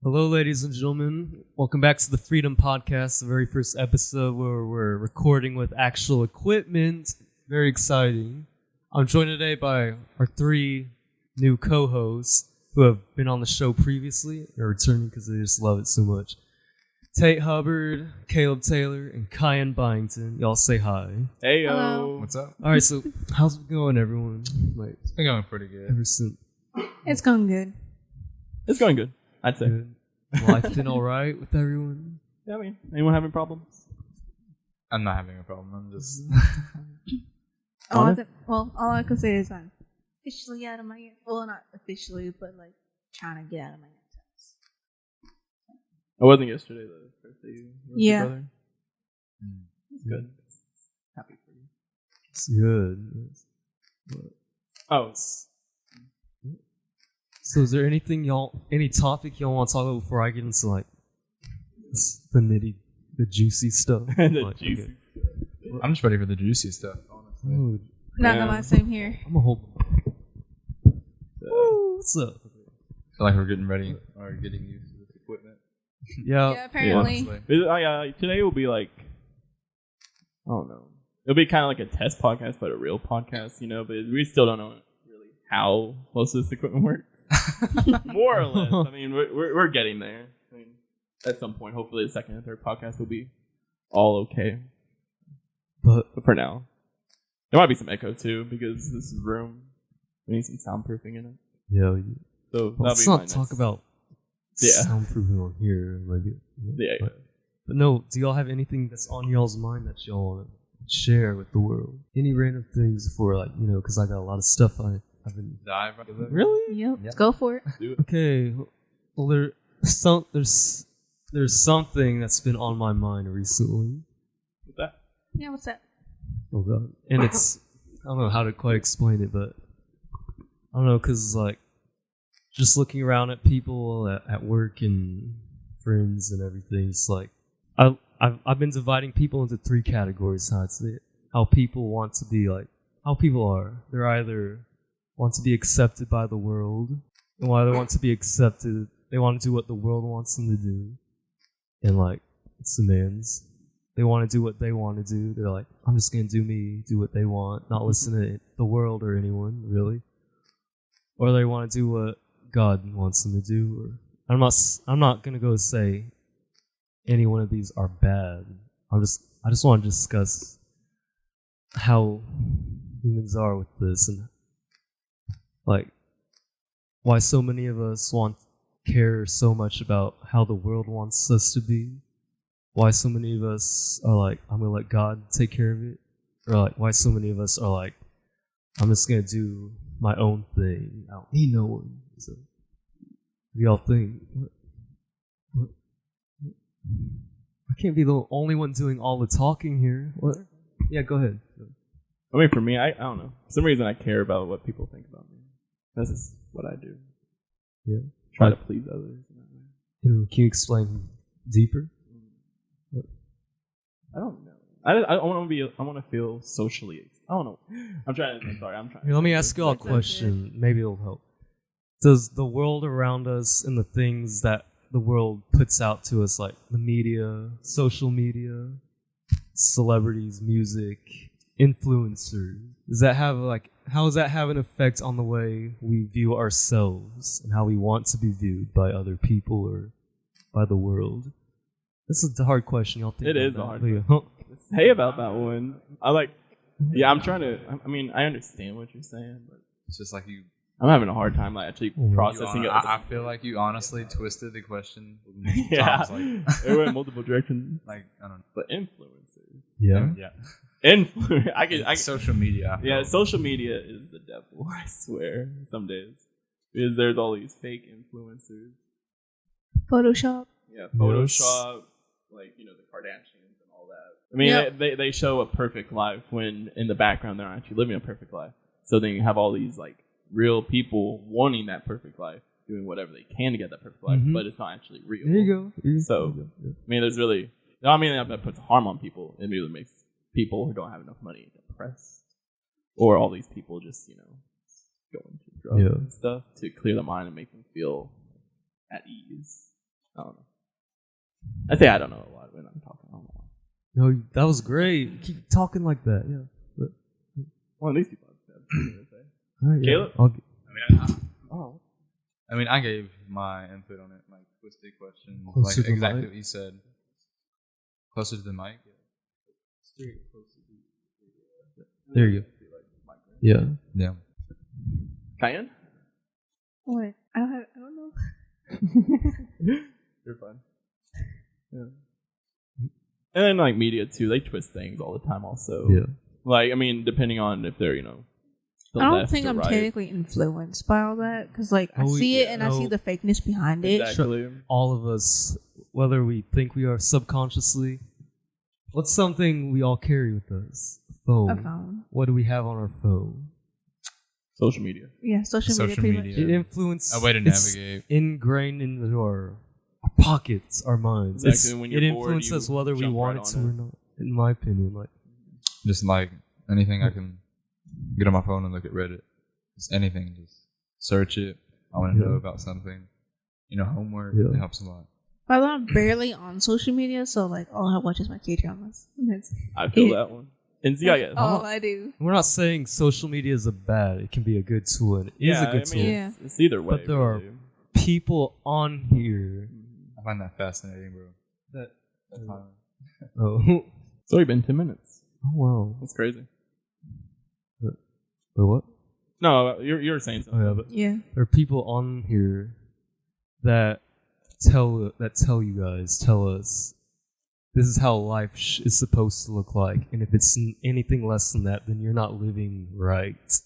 Hello, ladies and gentlemen. Welcome back to the Freedom Podcast, the very first episode where we're recording with actual equipment. Very exciting. I'm joined today by our three new co-hosts who have been on the show previously. They're returning because they just love it so much. Tate Hubbard, Caleb Taylor, and Khayean Byington. Y'all say hi. Hey, Hello. yo. What's up? All right, so how's it going, everyone? Like, It's been going pretty good. ever since It's going good. It's going good, I'd say. good. Life been all right with everyone? Yeah, I mean, anyone having problems? I'm not having a problem. I'm just Honest? All I can say is I'm officially out of my well, not officially, but like trying to get out of my nets. I wasn't yesterday, though. First day you were with your Yeah. brother. It's good. Happy for you. It's good. Oh, So is there any topic y'all want to talk about before I get into like the juicy stuff? the Like, juicy. okay. I'm just ready for the juicy stuff. Honestly, Oh, Not Yeah. gonna lie, same here. I'm a whole. Woo, what's up? I feel like we're getting ready or getting used to this equipment. Yeah. Yeah, apparently. Honestly. Today will be like, I don't know. It'll be kind of like a test podcast, but a real podcast, but we still don't know really how most of this equipment works. More or less. I mean, we're getting there. I mean, at some point, hopefully the second and third podcast will be all okay. But But for now, there might be some echo too because this is a room. We need some soundproofing in it. yeah, So let's that'll be not talk about Yeah. soundproofing on here. Like, Yeah. but no, do y'all have anything that's on y'all's mind that y'all want to share with the world? Any random things before, like, because I got a lot of stuff I've been. Dive right in. Really? Yep. Yeah. Go for it. Do it. Okay, well there's something that's been on my mind recently. What's that? Yeah, what's that? Oh god, and it's I don't know how to quite explain it, but I don't know because like just looking around at people at work and friends and everything, it's like I've been dividing people into three categories. How I'd say it. How people want to be like how people are. They're either want to be accepted by the world, and while they want to be accepted, they want to do what the world wants them to do, and like it's demands. They want to do what they want to do. They're like, I'm just gonna do me, do what they want, not listen to the world or anyone really. Or they want to do what God wants them to do. Or I'm not gonna go say any one of these are bad. I just want to discuss how humans are with this and like why so many of us care so much about how the world wants us to be. Why so many of us are like, I'm gonna let God take care of it, or like why so many of us are like, I'm just gonna do my own thing. I don't need no one. So, what do y'all think? What? I can't be the only one doing all the talking here. What? Yeah, go ahead. I mean, for me, I don't know. For some reason, I care about what people think about me. This is what I do. Yeah. Try to please others. Can you explain deeper? I don't know. I want to be. I want to feel socially. I don't know. I'm trying. Here, let me ask y'all a question. Maybe it'll help. Does the world around us and the things that the world puts out to us, like the media, social media, celebrities, music, influencers, how does that have an effect on the way we view ourselves and how we want to be viewed by other people or by the world? This is a hard question. Y'all think It about is a that? hard Yeah. Say about that one. I'm trying to. I mean, I understand what you're saying, but It's just like you. I'm having a hard time actually You processing it. I feel like you honestly twisted the question multiple Yeah, times. it went multiple directions. Like I don't know. But influencers, Yeah. Yeah. influence. I can. Social media. I Yeah, feel. social media is the devil. I swear. Some days, because there's all these fake influencers. Photoshop. Yeah, Photoshop, like the Kardashians and all that. I mean, Yep. they show a perfect life when in the background they're not actually living a perfect life. So then you have all these like real people wanting that perfect life, doing whatever they can to get that perfect life, Mhm. but it's not actually real. There you go. So- There you go. I mean, there's really. I mean, that puts harm on people. It really makes people who don't have enough money depressed, or all these people just going to drugs Yeah. and stuff to clear the mind and make them feel at ease. I don't know. I say I don't know a lot when I'm talking. I don't know. No, that was great. Keep talking like that. Yeah. But, One of these people have something to say. all right, Caleb? I mean, I gave my input on it, like twisted questions, Closer like to the exactly mic? what you said. Closer to the mic. There you go. Yeah. Yeah. Khayean? What? I don't know. You're fine. Yeah. And then like media too, they twist things all the time. Also, Yeah. Like I mean, depending on if they're the I don't left think or I'm right. technically influenced by all that because, like, I Oh, see it yeah, and I no. see the fakeness behind it. Exactly. All of us, whether we think we are subconsciously, what's something we all carry with us? A phone. What do we have on our phone? Social media. Yeah, social media. Social Pretty media. much. It influences. A way to it's navigate. ingrained into our pockets, our minds. Exactly, when you're it bored, influences you whether we jump want right it to on or it. not. In my opinion, like Just like anything I can get on my phone and look at Reddit. Just anything. Just search it. I want to Yeah. know about something. Homework. Yeah. It helps a lot. But I'm barely on social media, so like all I watch is my K-dramas. That's I feel it. that one. And see, I guess. all I do. we're not saying social media is a bad. It can be a good tool, and it is a good tool. Yeah. It's either way. But there are really. people on here I find that fascinating, bro. that. That's how- Oh, It's already been 10 minutes. oh wow. That's crazy. But what? No, you're saying Oh something. yeah, but Yeah. there are people on here that tell you guys, tell us, this is how life is supposed to look like, and if it's anything less than that, then you're not living right. Does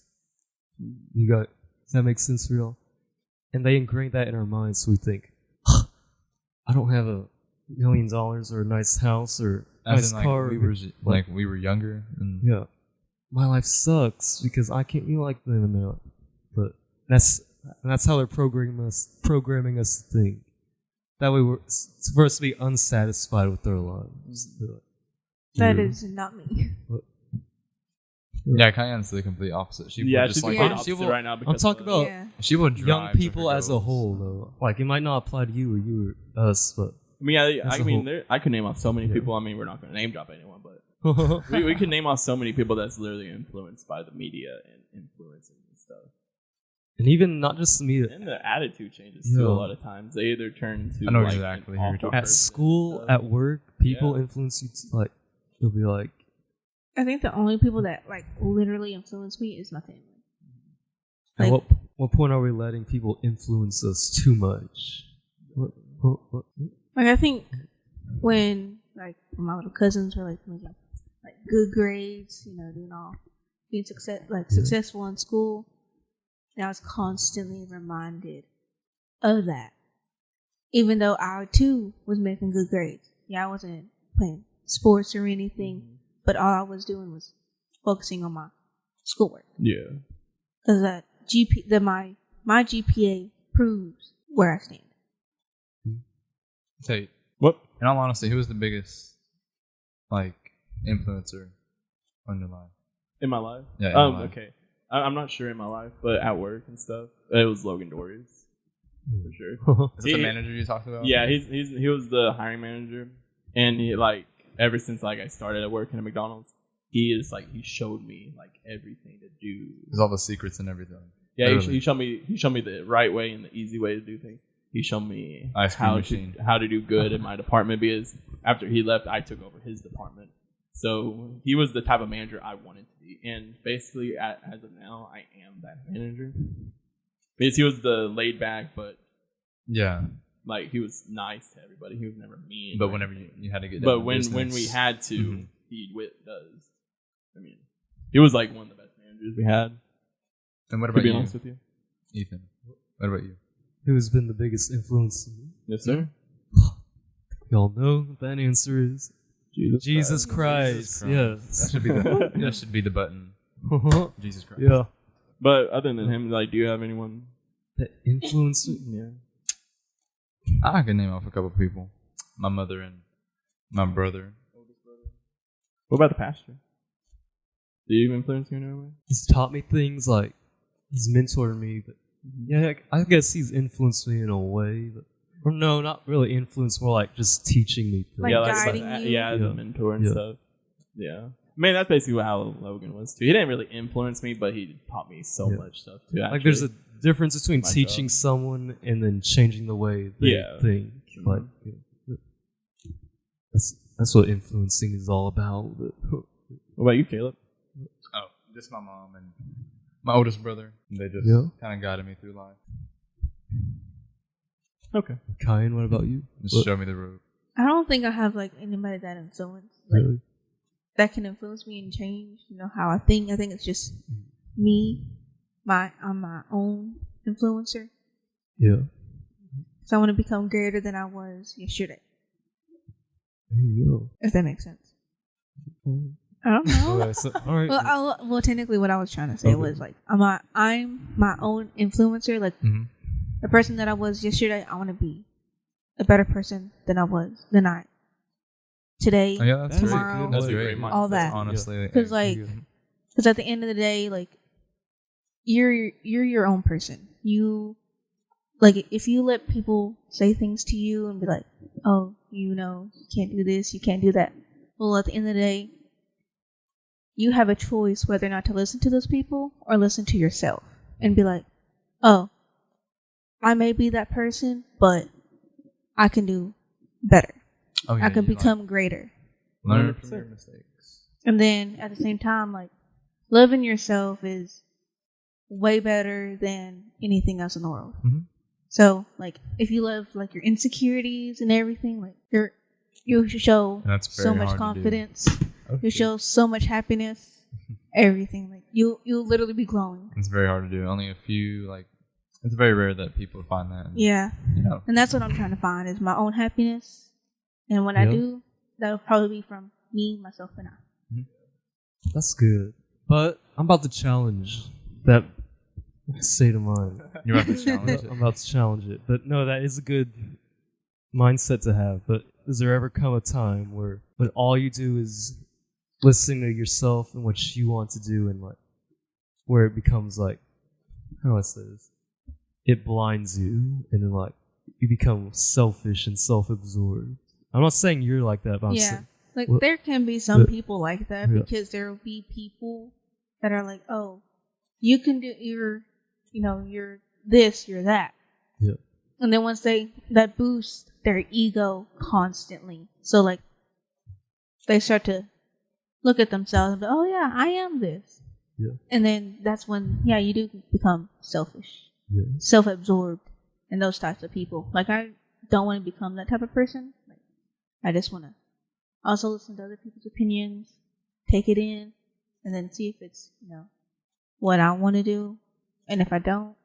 that make sense, real? And they ingrain that in our minds, so we think, I don't have $1 million or a nice house or As nice in, like, car. we were younger. And Yeah, my life sucks because I can't be like them, and they're like, but that's how they're programming us to think. That way, we're supposed to be unsatisfied with our lives. That Yeah. is not me. Yeah, Khayean's the complete opposite. She Yeah, will just she's like the Yeah. opposite she will, right now. Because talking of- about- Yeah. she will drive Young to people her as a goals. whole, though. Like, it might not apply to you or you or us, but I mean, As a whole. I could name off so many Yeah. people. I mean, we're not going to name drop anyone, but we could name off so many people that's literally influenced by the media and influencing and stuff. and even not just the media. And the attitude changes too. Yeah. A lot of times they either turn to I know like, exactly an who you're awful talking At person school, and at stuff. work, people Yeah. influence you. Like, they'll be like, I think the only people that like literally influence me is my family. at Like, what point are we letting people influence us too much? What? like I think when like my little cousins were like making like good grades, being successful in school, and I was constantly reminded of that. Even though I too was making good grades. Yeah, I wasn't playing sports or anything, but all I was doing was focusing on my schoolwork. Yeah. Because my GPA proves where I stand. Tate, What? in all honesty, who was the biggest influencer on your life? In my life? Yeah, in your life. Okay. I'm not sure in my life, but at work and stuff, it was Logan Dories. For sure. Is it the manager you talked about? Yeah, he was the hiring manager, and he ever since I started at working at McDonald's, he showed me everything to do. There's all the secrets and everything. Yeah, Literally. he showed me the right way and the easy way to do things. He showed me Ice cream how machine. to do good in my department because after he left, I took over his department. So he was the type of manager I wanted to be, and basically as of now, I am that manager because he was the laid back, but Yeah, he was nice to everybody. He was never mean. but or whenever anything. you had to get down But to when business, we had to, Mhm. he does. I mean, he was one of the best managers we had. And what To about be you, honest with you. Ethan? What about you? Who's been the biggest influence? Yes, sir. Y'all know what that answer is Jesus Christ. Jesus Christ. Yes. That should be the button. Jesus Christ. Yeah. But other than him, do you have anyone? That influenced me. Yeah. I can name off a couple people. My mother and my brother. What about the pastor? Do you influence you in any way? He's taught me things, he's mentored me, but yeah, I guess he's influenced me in a way. But Or no, not really influence, more like just teaching me things. Like guiding you? as a mentor and stuff. Yeah. I mean, that's basically how Logan was too. He didn't really influence me, but he taught me so much stuff too. Like there's a difference between teaching someone and then changing the way they think. Like that's what influencing is all about. What about you, Caleb? Oh, just my mom and my oldest brother. They just kind of guided me through life. Okay. Khayean, what about you? Just show me the road. I don't think I have like anybody that influence Really? that can influence me and change, how I think. I think it's just me. I'm my own influencer. Yeah. So I want to become greater than I was yesterday. There you go. If that makes sense. I don't know. Okay, so, all right. Well, technically, what I was trying to say was like I'm my own influencer. Like the person that I was yesterday, I want to be a better person than I today. Oh, yeah, that's tomorrow, great. That's great. All that. Honestly, because at the end of the day, like you're your own person. You like if you let people say things to you and be like, oh, you can't do this, you can't do that. Well, at the end of the day, you have a choice whether or not to listen to those people or listen to yourself and be like, oh, I may be that person, but I can do better. Oh, yeah, I can become greater. Learn from your mistakes. And then at the same time, like loving yourself is way better than anything else in the world. Mm-hmm. So, like, if you love like your insecurities and everything, like you show so much confidence. You show so much happiness. Everything, like you'll literally be glowing. It's very hard to do. Only a few, like, it's very rare that people find that. Yeah, and that's what I'm trying to find is my own happiness. And when I do, that'll probably be from me, myself, and I. That's good. But I'm about to challenge that state of mind. You're about to challenge it. I'm about to challenge it. But no, that is a good mindset to have. But does there ever come a time when all you do is listening to yourself and what you want to do, and like where it becomes like, how do I say this? It blinds you, and then like you become selfish and self-absorbed. I'm not saying you're like that, but I'm saying, like there can be some people like that because there will be people that are like, oh, you can do you're this, you're that. Yeah. And then once that boosts their ego constantly. So like they start to look at themselves and be, oh yeah, I am this. Yeah. And then that's when you do become selfish. Yeah. Self-absorbed and those types of people. Like I don't want to become that type of person. Like I just want to also listen to other people's opinions, take it in, and then see if it's, what I want to do. And if I don't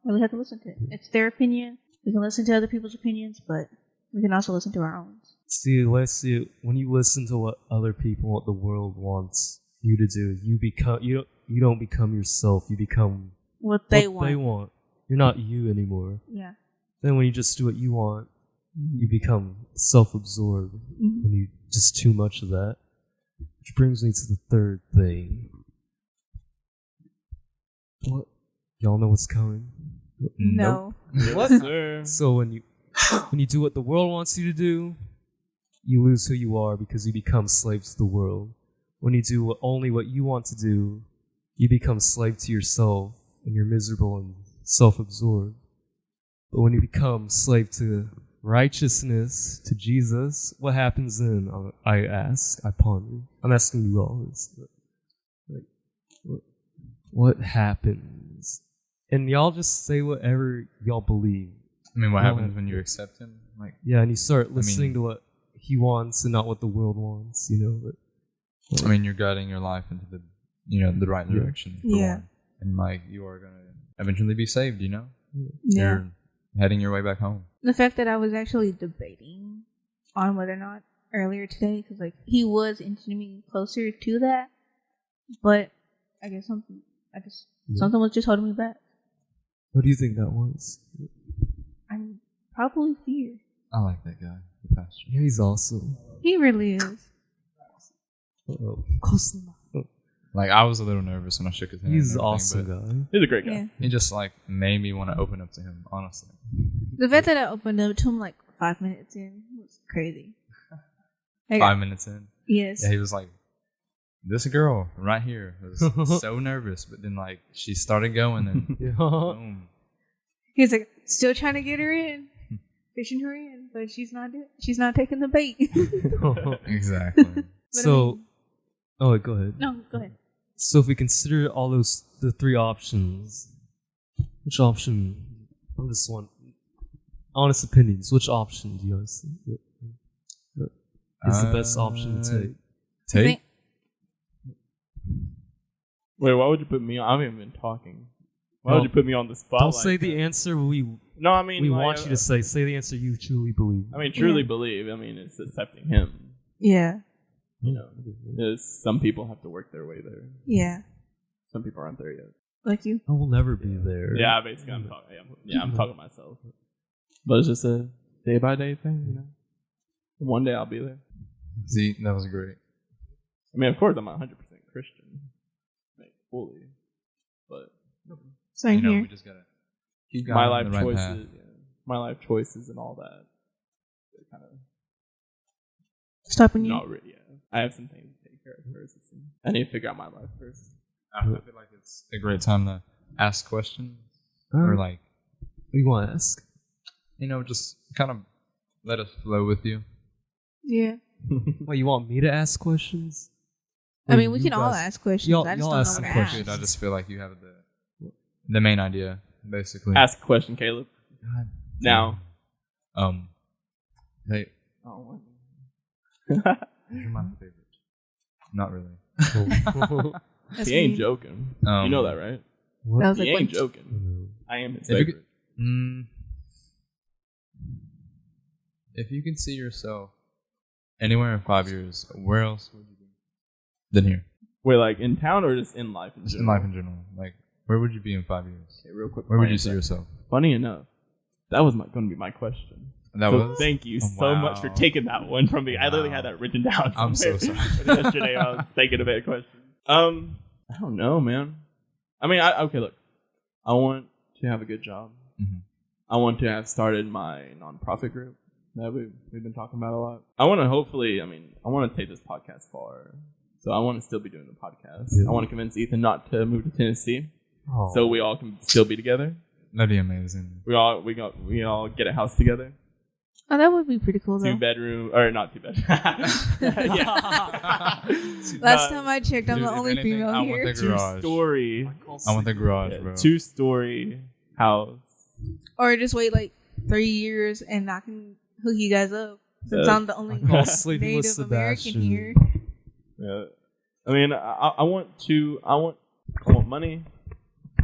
really have to listen to it. It's their opinion. We can listen to other people's opinions, but we can also listen to our own. See, Leslie, when you listen to what other people, what the world wants you to do, you don't become yourself. You become what they want. You're not you anymore. Yeah. Then when you just do what you want, you become self-absorbed. When you just too much of that. Which brings me to the third thing. What? Y'all know what's coming? No. What? So when you do what the world wants you to do, you lose who you are because you become slave to the world. When you do only what you want to do, you become slave to yourself and you're miserable and self-absorbed. But when you become slave to righteousness, to Jesus, what happens then? I ponder. I'm asking you all this. What happens? And y'all just say whatever y'all believe. I mean, what happens when you accept him? Like, yeah, and you start listening to what he wants and not what the world wants, But, I mean, you're guiding your life into the right direction. Yeah. And like, you are going to eventually be saved, Yeah. You're heading your way back home. The fact that I was actually debating on whether or not earlier today, because like he was inching me closer to that, but I guess something was just holding me back. What do you think that was? Probably fear. I like that guy, the pastor. Yeah, he's awesome. He really is. Uh-oh. Like, I was a little nervous when I shook his hand. He's an awesome guy. He's a great guy. Yeah. He just like made me want to open up to him, honestly. The fact that I opened up to him like 5 minutes in was crazy. Like, 5 minutes in. Yes. Yeah, he was like, this girl right here was so nervous, but then like she started going and boom. He's like still trying to get her in, fishing her in, but she's not taking the bait. Exactly. So, oh, go ahead. No, go ahead. So if we consider all the three options, which option? I'm just one. Honest opinions. Which option do you guys think is the best option to take? Tate? Wait, why would you put me on? I haven't even been talking. Why would you put me on the spot? Don't say the answer we want you to say. Say the answer you truly believe. I mean, truly believe. I mean, it's accepting him. Yeah. You know, some people have to work their way there. Yeah. Some people aren't there yet. Like you. I will never be there. Yeah, basically, I'm talking. I'm talking to myself. But it's just a day by day thing, you know. One day I'll be there. See, that was great. I mean, of course, I'm not 100% Christian, like fully, but Same here. We just gotta keep my going life on the right choices, path. my life choices, and all that. Kind of Stopping you. not really. Yeah, I have some things to take care of first. I need to figure out my life first. I feel like it's a great time to ask questions or like, what do you want to ask? Just kind of let us flow with you. Yeah. Well, you want me to ask questions? I Or mean, we you can all guys- ask questions. y'all- I just y'all don't know ask what some to ask. questions. I just feel like you have the main idea, basically. Ask a question, Caleb. God. Now. Hey, Oh, you're my favorite. Not really. That's he ain't mean. joking. You know that, right? What? That was He like ain't when- joking. I am his If you favorite. if you can see yourself anywhere in 5 years, where else would you be than here? Wait, like in town or just in life in Just general? in life in general. Like, where would you be in 5 years? Okay, real quick. Where would funny you see fact. yourself? Funny enough, that was going to be my question. That So was. thank you Oh, so much for wow. taking that one from me. I literally Wow. had that written down. I'm so somewhere. sorry. Yesterday I was thinking about a question. I don't know, man. I mean, okay, look. I want to have a good job. Mhm. I want to have started my nonprofit group that we've been talking about a lot. I want to I want to take this podcast far. So I want to still be doing the podcast. Yeah. I want to convince Ethan not to move to Tennessee, Oh. so we all can still be together. That'd be amazing. We all get a house together. Oh, that would be pretty cool though. 2-bedroom or not 2-bedroom. Yeah. Last time I checked, I'm Dude, the if only anything, female I want here. the garage. 2-story. I want the garage, bro. 2-story house. Or just wait like 3 years and I can hook you guys up. Since Yeah. I'm the only I'll sleep with Native American Sebastian. here. Yeah. I mean, I want money.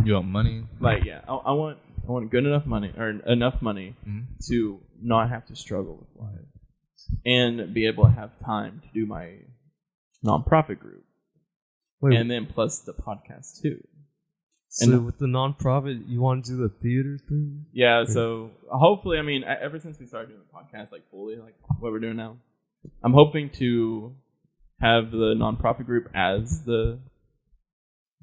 You want money? Like, yeah, I want good enough money or enough money Mhm. to not have to struggle with life and be able to have time to do my nonprofit group. Wait, And then plus the podcast too. so and- with the nonprofit, you want to do the theater thing? Yeah, so hopefully, I mean, ever since we started doing the podcast, like fully, like what we're doing now, I'm hoping to have the nonprofit group as the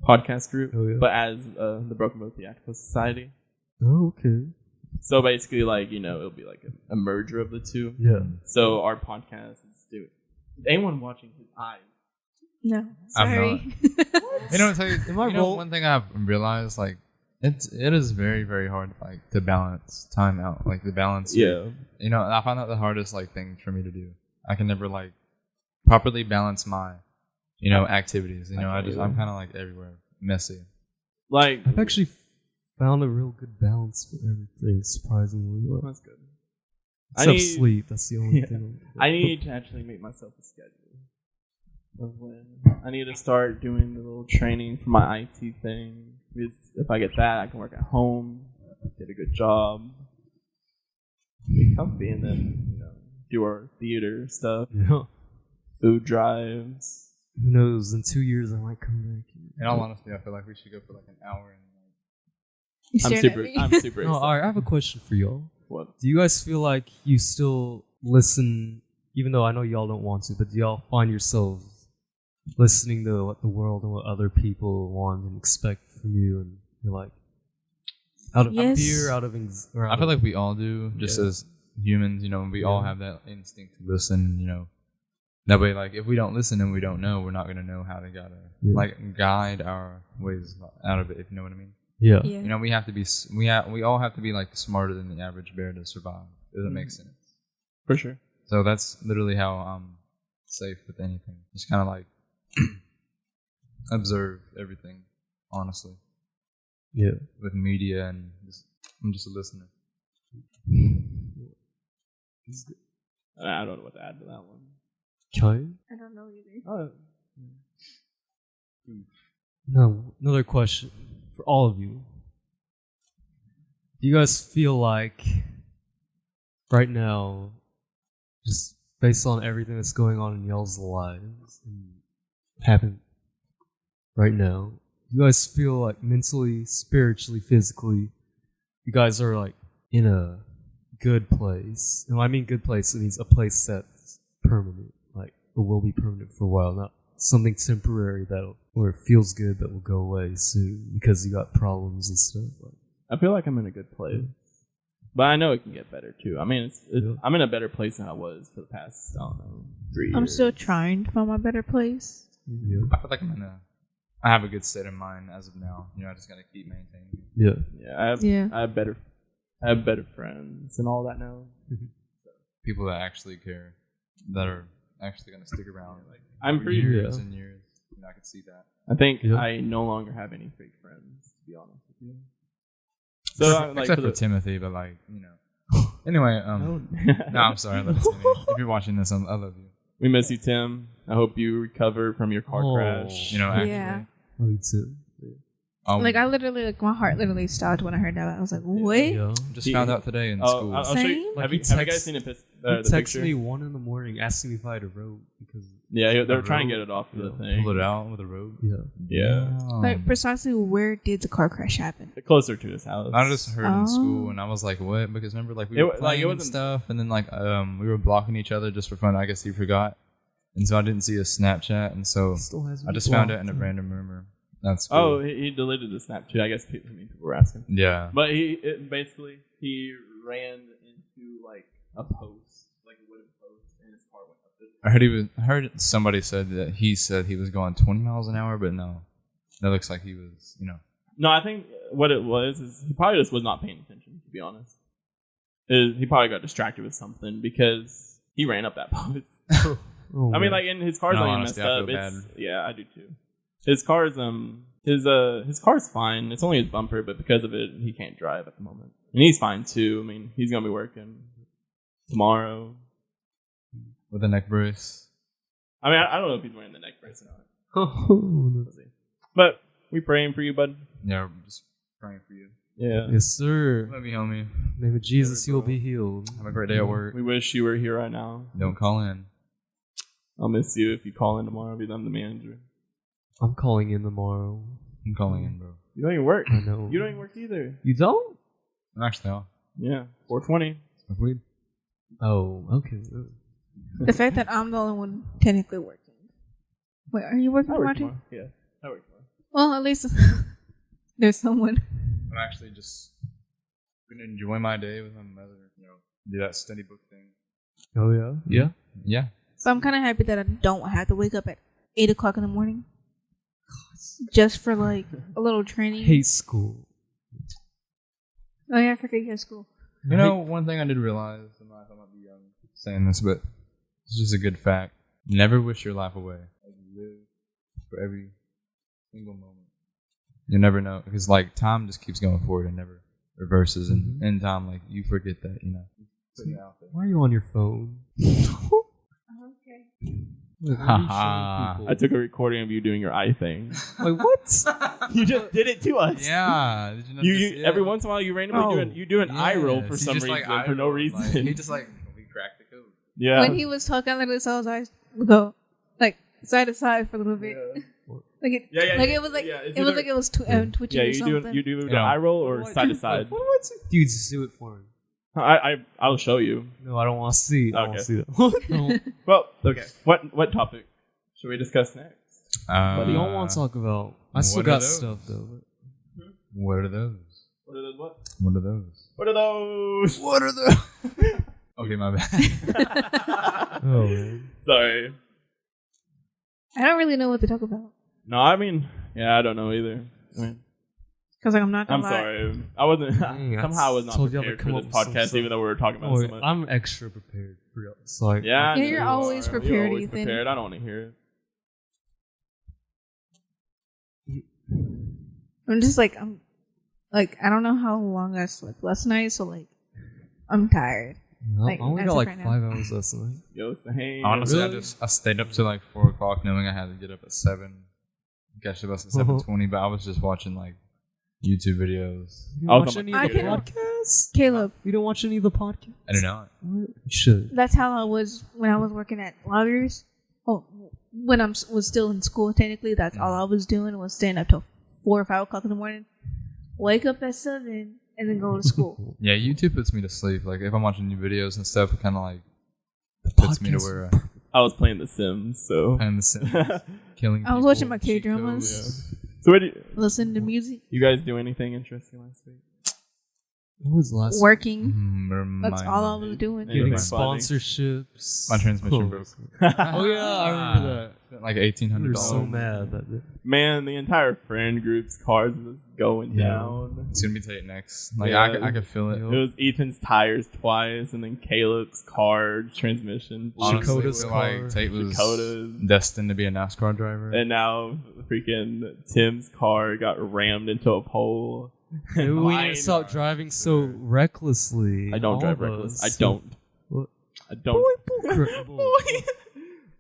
podcast group, Oh, yeah. but as the Broken Boat Theatrical Society. Oh, okay. So basically, like, it'll be like a merger of the two. Yeah. So our podcast is doing. Is anyone watching his eyes? No, I'm sorry. Tell you, Am I wrong? one thing I've realized, like, it is very, very hard, like, to balance time out, like, the balance. Yeah. I find that the hardest, like, thing for me to do. I can never, like, properly balance my, activities. I'm kind of, like, everywhere, messy. Like, I've actually found a real good balance for everything, surprisingly. Like, that's good. except sleep. That's the only Yeah. thing. I need to actually make myself a schedule of when I need to start doing the little training for my IT thing. Because if I get that, I can work at home, get a good job, be comfy, and then do our theater stuff, Yeah. food drives. Who knows? In 2 years, I might come back. In all honesty, I feel like we should go for, like, an hour and, You I'm staring super. at me. I'm super No, excited. all right, I have a question for y'all. What? Do you guys feel like you still listen, even though I know y'all don't want to, but do y'all find yourselves listening to what the world and what other people want and expect from you, and you're like, Out of Yes. fear, out of I feel like we all do, just as humans. We all have that instinct to listen. That way, like, if we don't listen and we don't know, we're not gonna know how to guide our ways out of it. If you know what I mean. Yeah. We have to be. We all have to be like smarter than the average bear to survive. Does it make sense? For sure. So that's literally how I'm safe with anything. Just kind of like observe everything, honestly. Yeah. With media and I'm just a listener. I don't know what to add to that one. Khayean? I don't know either. Oh. No. Another question for all of you. Do you guys feel like right now, just based on everything that's going on in y'all's lives and happened right now, you guys feel like mentally, spiritually, physically, you guys are like in a good place? And when I mean good place, it means a place that's permanent, like, or will be permanent for a while, not something temporary where it feels good but will go away soon because you got problems and stuff. I feel like I'm in a good place, but I know it can get better too. I mean, I'm in a better place than I was for the past, I don't know, 3 years. I'm still trying to find my better place. Yeah. I feel like I have a good state of mind as of now. I just gotta keep maintaining. Yeah, I have better friends and all that now. People that actually care, that are actually gonna stick around. Like I'm pretty years and years. I can see that. I think I no longer have any fake friends, to be honest with you. So except for Timothy, but Anyway, no, I'm sorry, I love Timmy. If you're watching this, I love you. We miss you, Tim. I hope you recover from your car crash. Actually. Yeah. Me too. I literally, my heart literally stopped when I heard that. I was like, what? Yeah. Just found out today in school. I'll show you. Like Have you guys seen the He texted picture? me 1 a.m. asking me if I had a rope because Yeah, they were trying to get it off the thing. Pull it out with a rope. Yeah. Like, precisely where did the car crash happen? Closer to his house. I just heard in school, and I was like, "What?" Because remember, we were playing it wasn't stuff, and then we were blocking each other just for fun. I guess he forgot, and so I didn't see his Snapchat, and so I just found it in a random rumor. That's cool. Oh, he deleted the Snapchat. I guess people were asking. Yeah, but he ran into a post, a wooden post, and his car went up. I heard somebody said that he said he was going 20 miles an hour, but no, that looks like he was, No, I think what it was is he probably just was not paying attention, to be honest. He probably got distracted with something because he ran up that post. I mean, and his car's not even messed up. Yeah, I do too. His car's his car's fine. It's only his bumper, but because of it, he can't drive at the moment. And he's fine too. I mean, he's gonna be working tomorrow with a neck brace. I mean, I don't know if he's wearing the neck brace or not. Let's see. But we praying for you, bud. Yeah, we're just praying for you. Yeah. Yes, sir. Love you, homie. In the name of Jesus, you'll be healed. Have a great day at work. We wish you were here right now. Don't call in. I'll miss you if you call in tomorrow because I'm the manager. I'm calling in tomorrow. I'm calling in, bro. You don't even work. I know. You don't even work either. You don't? I'm actually off. Yeah. 420. Smoke weed. Oh, okay. The fact that I'm the only one technically working. Wait, are you working, Martin? Tomorrow. Yeah, I work tomorrow. Well, at least there's someone. I'm actually just going to enjoy my day with my mother. Do that study book thing. Oh, yeah? Yeah? Yeah. So I'm kind of happy that I don't have to wake up at 8 o'clock in the morning. Just for a little training. Hate school. Oh yeah, I forget you have school. One thing I did realize, I might be young saying this, but it's just a good fact. Never wish your life away. Live for every single moment. You never know, because time just keeps going forward and never reverses, and in time, you forget that. Why are you on your phone? Okay. I took a recording of you doing your eye thing. Wait, what? You just did it to us. Yeah. Did you know you every once in a while you randomly do an eye roll for some reason for no reason. He just we cracked the code. Yeah. When he was talking, I literally saw his eyes go side to side for a little bit. It was twitching or something. You do the eye roll or side to side. Dude, just do it for him. I'll show you. No, I don't want to see. I don't want to see that. No. Well, okay. What topic should we discuss next? What do y'all want to talk about? I still got stuff though. What are those? What are those? What? What are those? What are those? What are those? Okay, my bad. Oh man. Sorry. I don't really know what to talk about. No, I mean, yeah, I don't know either. I mean, Because like, I'm not I'm gonna lie. sorry. I wasn't. Dang, somehow I was not told y'all to prepared come for up this with some podcast, stuff. even though we were talking about Oh, so much. I'm extra prepared for y'all. It's like Yeah, I Yeah, know you're you always are. prepared, You're always Ethan. prepared. I don't want to hear it. I'm just like I don't know how long I slept last night, so like I'm tired. Like, I only as got of like right now. 5 hours last night. Yo, same. Honestly, Really? I stayed up till like 4 o'clock, knowing I had to get up at 7. Catch the bus at 7:20, but I was just watching like YouTube videos. You I don't was watch on any my of the computer. podcasts? Caleb, You don't watch any of the podcasts? I do not. What? You should. that's how I was when I was working at Loggers. Oh, when I was still in school, technically, that's all I was doing was staying up till 4 or 5 o'clock in the morning. Wake up at 7 and then go to school. Yeah, YouTube puts me to sleep. Like if I'm watching new videos and stuff, it kind of like puts me to where I was playing The Sims, so. I'm killing. I was people, watching my cheat K-dramas. codes. So, what do Listening to music, you guys do anything interesting last week? What was the last? working. That's Remind all I me. was doing. Yeah. Getting Anything funny? sponsorships. My transmission Oh. broke. Oh yeah, I remember that. Spent like We $1,800. were so mad that day. Man, the entire friend group's cars was going Yeah. down. It's gonna be Tate next. Like Yeah. I could feel it. Yo. It was Ethan's tires twice, and then Caleb's car transmission. Honestly, Dakota's I feel car. like Tate was Dakota's. destined to be a NASCAR driver. And now freaking Tim's car got rammed into a pole. Maybe we need Mine- to stop driving so recklessly. I don't all drive of reckless. us. I don't. What? I don't. Boy.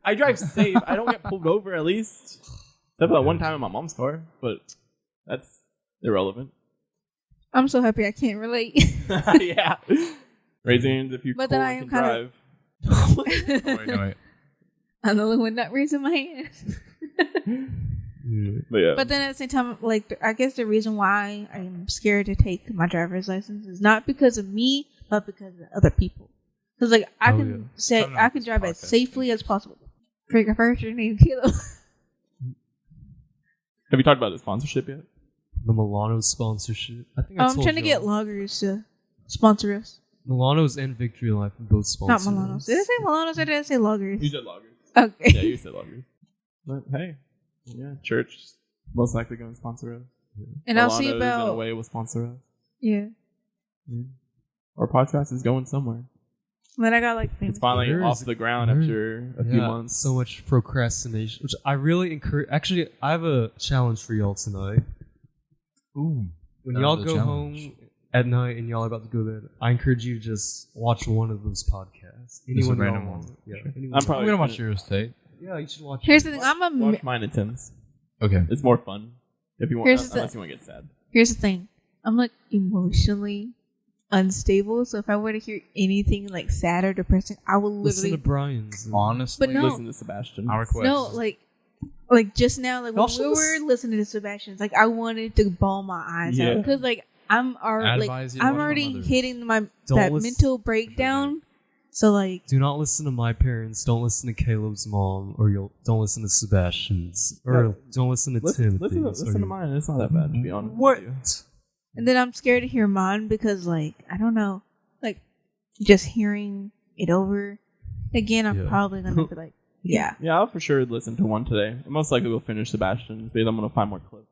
I drive safe. I don't get pulled over at least. Except for that one time in my mom's car, but that's irrelevant. I'm so happy I can't relate. Yeah. Raise your hands if you But cool then I and am can drive. Oh, wait, no, wait. I'm the only one not raising my hand. But yeah. But then at the same time, like, I guess the reason why I'm scared to take my driver's license is not because of me, but because of other people. Because, like, I Oh, can yeah. say, Coming I off can this drive as podcast. safely as possible. Figure first, your name, Caleb. Have you talked about the sponsorship yet? The Milano sponsorship. I think I I'm told trying to get y'all. loggers to sponsor us. Milano's and Victory Life are both Not sponsors. Milanos. Did I say Milanos or did I say loggers? You said loggers. Okay. Yeah, you said loggers. But hey, yeah, church most likely going to sponsor us. And I'll see Milano's in a about. way will sponsor us. Yeah. Our podcast is going somewhere. Then I got, like, It's finally Where off is the it? ground Where- after a few months. So much procrastination, which I really encourage. Actually, I have a challenge for y'all tonight. Ooh. When That y'all was a go challenge. home at night and y'all are about to go to bed, I encourage you to just watch one of those podcasts. Just a Anyone random y'all one. want. Yeah, anyone I'm y'all probably I'm gonna watch yours, Tate. Yeah, you should watch. Here's it. the thing. I'm a. watch mine and Tim's. Okay. It's more fun if you want. Here's the Unless you want to get sad. Here's the thing. I'm like emotionally unstable, so if I were to hear anything like sad or depressing, I will Listen literally to Brian's. Honestly, But no. Listen to Sebastian. I request. no like just now, like when Y'all we should were listening to Sebastian's, like I wanted to bawl my eyes out Yeah. because like I'm I already advise you to I'm watch my already mother's. hitting my Don't that listen- mental breakdown. So like Do not listen to my parents. Don't listen to Caleb's mom, or don't listen to Sebastian's, or No. don't listen to Listen Timothy's. to mine. It's not that bad, to be honest. What? with you. and then I'm scared to hear mine because like I don't know, like just hearing it over again, I'm Yeah. probably gonna be like, yeah. Yeah, I'll for sure listen to one today. Most likely we'll finish Sebastian's because I'm gonna find more clips.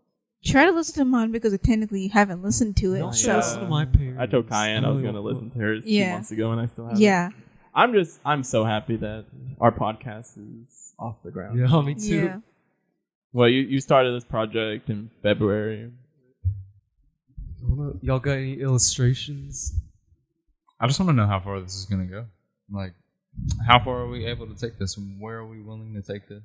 Try to listen to mine because technically you haven't listened to it. Don't so listen to my parents. I told Khayean I was Oh, gonna listen to hers 2 Yeah. months ago, and I still haven't. yeah. I'm so happy that our podcast is off the ground. Yeah, me too. Yeah. Well, you started this project in February. Y'all got any illustrations? I just want to know how far this is gonna go. Like, how far are we able to take this? And where are we willing to take this?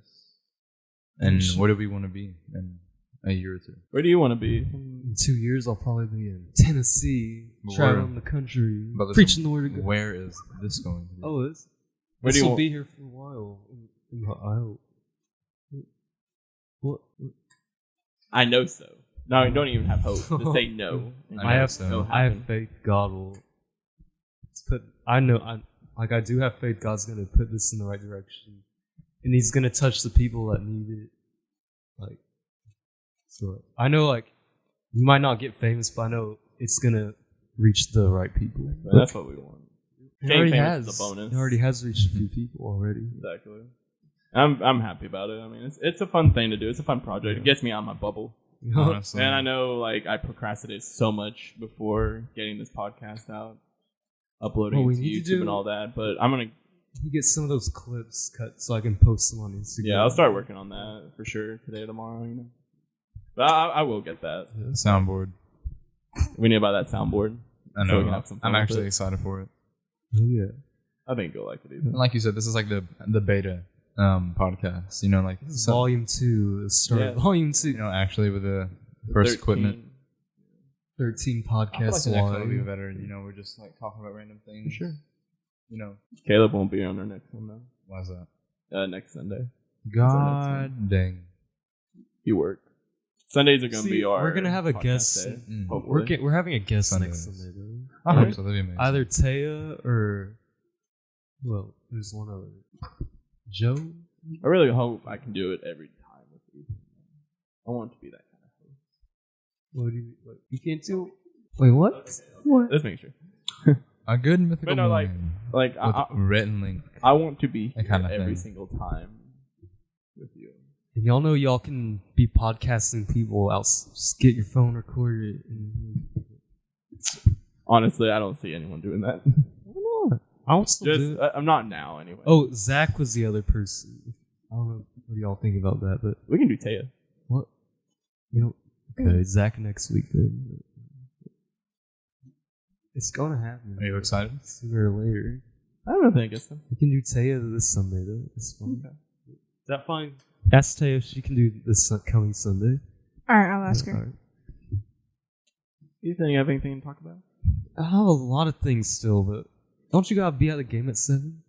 And where do we want to be in a year or two? Where do you want to be? In 2 years, I'll probably be in Tennessee, But traveling the country, But listen, preaching the word of God. Where is this going to be? Oh, this Where do this you will want- be here for a while. I hope. What? I know so. No, you don't even have hope. Just say no. I know have so. It'll I have happen. faith God will put. I know. I do have faith God's gonna put this in the right direction, and He's gonna touch the people that need it. Like, so I know, like, you might not get famous, but I know it's gonna reach the right people. But that's what we want. It already famous has. is a bonus. It already has reached a few people already. Exactly. I'm happy about it. I mean, it's a fun thing to do. It's a fun project. It gets me out of my bubble. Honestly. And I know, like, I procrastinated so much before getting this podcast out, uploading it to YouTube and all that. But I'm gonna get some of those clips cut so I can post them on Instagram. Yeah, I'll start working on that for sure today or tomorrow. You know, but I will get that soundboard. We need to buy that soundboard. I know. I'm actually excited for it. Oh yeah, I think you'll like it. And like you said, this is like the beta podcast. You know, like volume 2. Volume 2. You know, actually with the first 13. Equipment. 13 podcasts. I feel like the next one will be better. You know, we're just like talking about random things. Sure. You know, Caleb won't be on our next one though. Why is that? Next Sunday. God dang. You work. Sundays are gonna be our. We're gonna have a guest. We're having a guest next Sunday though. I hope so. That'd be amazing. Either Taya or there's one other. Joe. I really hope I can do it every time with you. I want to be that kind of host. What do you? You can't do. Wait, what? What? Let's make sure. A good mythical like written link. I want to be here kind of every thing. single time with you. And y'all know y'all can be podcasting people out. Just get your phone, record it. Honestly, I don't see anyone doing that. Why not? I'll still do it. I'm not now anyway. Oh, Zach was the other person. I don't know what y'all think about that, but we can do Taya. What? You know? Okay, Zach next week then. It's gonna happen. Are you excited? Sooner or later. I don't think it's them. We can do Taya this Sunday though. It's fun. Okay. Is that fine? Ask Taya if she can do this coming Sunday. Alright, I'll ask her. Right. You think you have anything to talk about? I have a lot of things still, but don't you gotta be at the game at 7?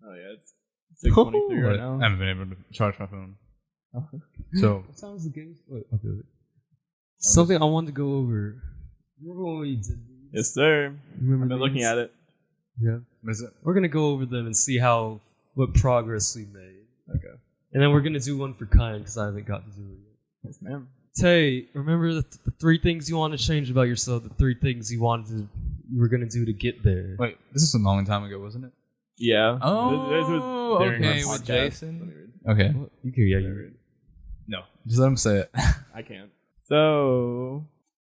Oh yeah, it's 6:23 right now. I haven't been able to charge my phone. So what time is the game? Okay. Something I wanted to go over. Remember when we did these? Yes, sir. Remember I've been looking at it. Yeah. What is it? We're gonna go over them and see what progress we made. Okay. And then we're gonna do one for Khayean because I haven't got to do it yet. Yes, ma'am. Tay, remember the 3 things you want to change about yourself? The 3 things you were gonna do to get there. Wait, this is a long time ago, wasn't it? Yeah. Oh, this was okay, with Jason. Okay. You can, yeah, you read. No, just let him say it. I can't. So,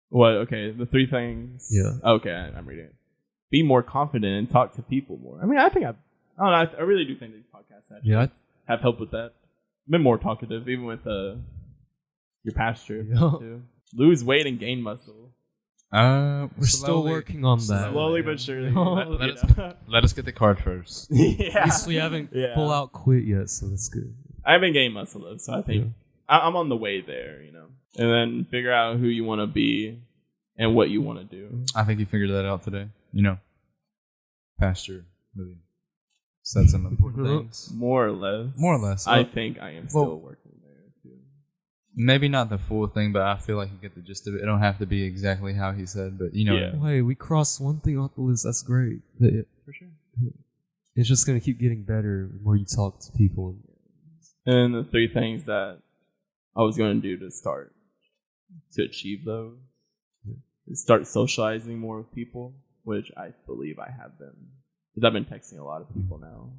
what? Okay, the 3 things. Yeah. Okay, I'm reading it. Be more confident and talk to people more. I mean, I don't know. I really do think these podcasts actually have helped with that. I've been more talkative, even with your past trip too. Lose weight and gain muscle. We're still working on that. Slowly but surely. Let us get the card first. Yeah. At least we haven't full out quit yet, so that's good. I haven't gained muscle though, so I think I'm on the way there, you know. And then figure out who you want to be and what you want to do. I think you figured that out today. You know, pasture really said some important things. More or less. I think I am still working there too. Maybe not the full thing, but I feel like you get the gist of it. It don't have to be exactly how he said, but you know. Yeah. Hey, we crossed one thing off the list. That's great. For sure. It's just gonna keep getting better the more you talk to people. And the 3 things that I was going to do to achieve those is start socializing more with people, which I believe I have been. Because I've been texting a lot of people now.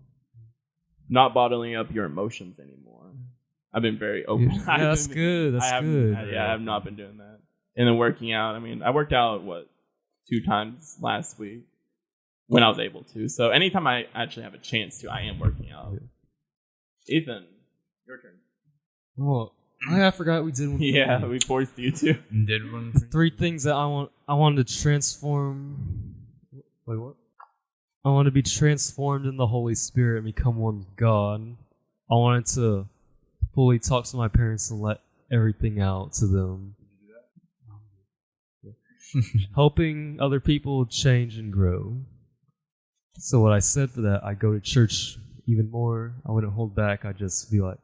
Not bottling up your emotions anymore. I've been very open. Yeah, that's good. That's good. I have not been doing that. And then working out. I mean, I worked out, 2 times last week when I was able to. So anytime I actually have a chance to, I am working out. Ethan, your turn. Well, I forgot we did one. Yeah, we forced you to. Did one. 3 things that I wanted to transform. Wait, what? I want to be transformed in the Holy Spirit and become one with God. I wanted to fully talk to my parents and let everything out to them. Did you do that? Helping other people change and grow. So what I said for that, I go to church even more. I wouldn't hold back. I'd just be like,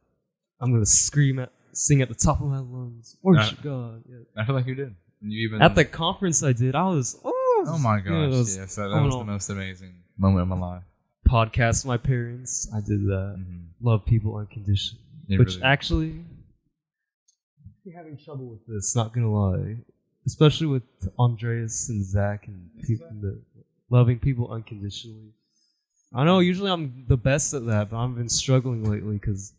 I'm going to sing at the top of my lungs. Worship God. Yeah. I feel like you did. You even at the conference I did, I was, oh my gosh, yes. That was the most amazing moment of my life. Podcast my parents. I did that. Mm-hmm. Love people unconditionally. Which really actually, I'm having trouble with this, not going to lie. especially with Andreas and Zach and loving people unconditionally. I know usually I'm the best at that, but I've been struggling lately because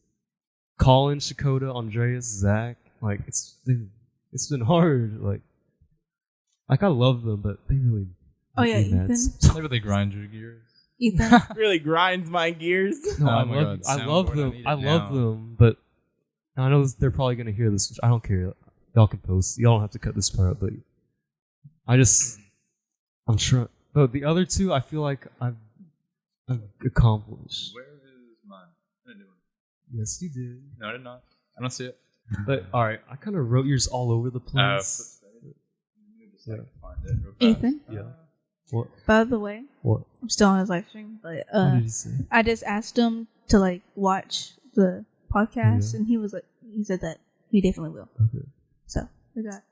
Colin, Shakota, Andreas, Zach, like it's been hard. Like I love them, but they really. Oh yeah, Ethan. They really grind your gears. Ethan really grinds my gears. No, I love them. I love them, but I know they're probably gonna hear this. Which I don't care. Y'all can post. Y'all don't have to cut this part out, but I'm sure. But the other two, I feel like I've accomplished. Where is mine? I didn't do it. Yes, you did. No, I did not. I don't see it. But all right, I kind of wrote yours all over the place. Find it real fast. Ethan. Yeah. What? By the way, What? I'm still on his live stream, but What did he say? I just asked him to like watch the podcast, and he said that he definitely will. Okay. So we got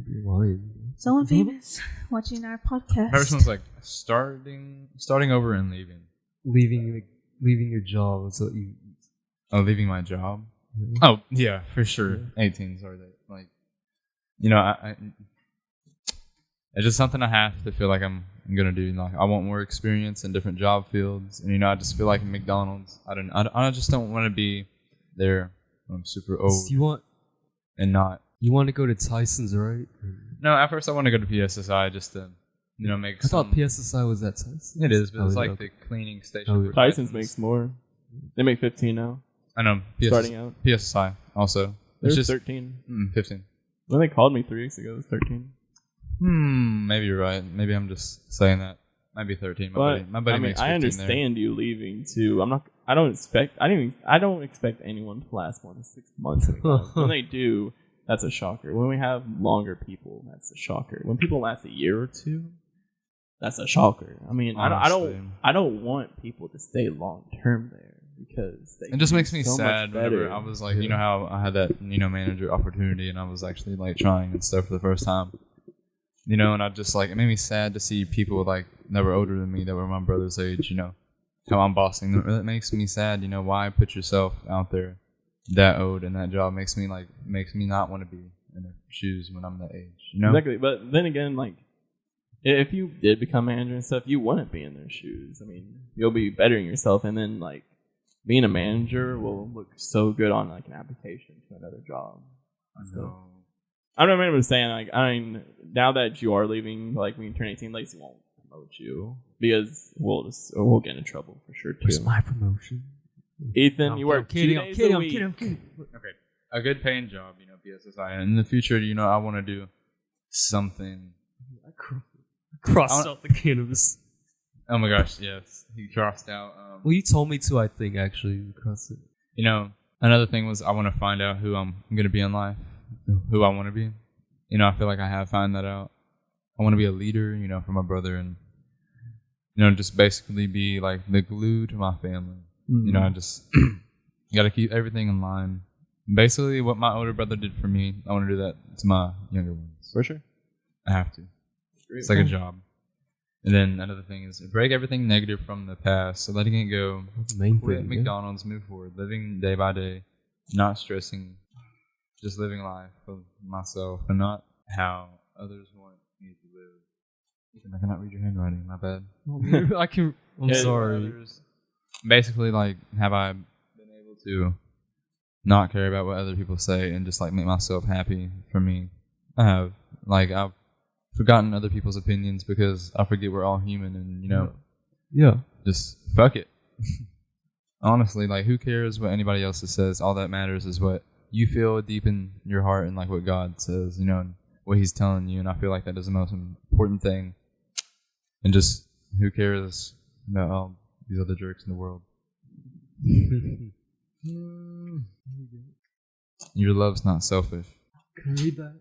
You're lying. someone famous watching our podcast. Person's like starting over and leaving. Leaving your job. That's what you. Oh, leaving my job. Yeah. Oh yeah, for sure. 18. Sorry, like, I it's just something I have to feel like I'm gonna do. Like I want more experience in different job fields, and I just feel like in McDonald's, I just don't want to be there when I'm super old. You want to go to Tyson's, right? No, at first I want to go to PSSI just to make. I thought PSSI was at Tyson's. It is, but it's like the cleaning station. Oh, for Tyson's makes more. They make 15 now. I know. Starting out. PSSI also. There's It's just 13. 15. When they called me 3 weeks ago, it was 13. Maybe you're right. Maybe I'm just saying that. Might be 13. My buddy makes 15 I understand you leaving too. I don't expect anyone to last more than 6 months. When they do, that's a shocker. When we have longer people, that's a shocker. When people last a year or two, that's a shocker. I mean, I don't want people to stay long term there because it just makes me so sad. Whenever I was like, Yeah. how I had that manager opportunity, and I was actually like trying and stuff for the first time. And I just like it made me sad to see people like that were older than me, that were my brother's age. How I'm bossing them. It makes me sad. Why put yourself out there that old in that job makes me not want to be in their shoes when I'm that age. Exactly. But then again, like if you did become manager and stuff, you wouldn't be in their shoes. I mean, you'll be bettering yourself, and then like being a manager will look so good on like an application to another job. I know. I don't remember saying like now that you are leaving, like when you turn 18, Lacey won't promote you because we'll get in trouble for sure too. Where's my promotion? Ethan, you work 2 days a week. I'm kidding. Okay, a good paying job, PSSI. And in the future, I want to do something. I crossed out the cannabis. Oh my gosh, yes, he crossed out. Well, you told me to. I think actually you crossed it. Another thing was I want to find out who I'm going to be in life, who I want to be. I feel like I have found that out. I want to be a leader, for my brother, and just basically be like the glue to my family. Mm-hmm. I just got to keep everything in line. Basically, what my older brother did for me, I want to do that to my younger ones. For sure. I have to. It's like a job. And then another thing is break everything negative from the past, so letting it go. That's the main Quit thing. McDonald's, move forward, living day by day, not stressing, just living life for myself and not how others want me to live. I cannot read your handwriting. My bad. I can. I'm sorry. Others, basically, like, have I been able to not care about what other people say and just like make myself happy? For me, I have. Like, I've forgotten other people's opinions because I forget we're all human, and Yeah. just fuck it. Honestly, like, who cares what anybody else says? All that matters is what you feel deep in your heart and like what God says, and what He's telling you. And I feel like that is the most important thing. And just who cares about all these other jerks in the world? Your love's not selfish. Can I read that?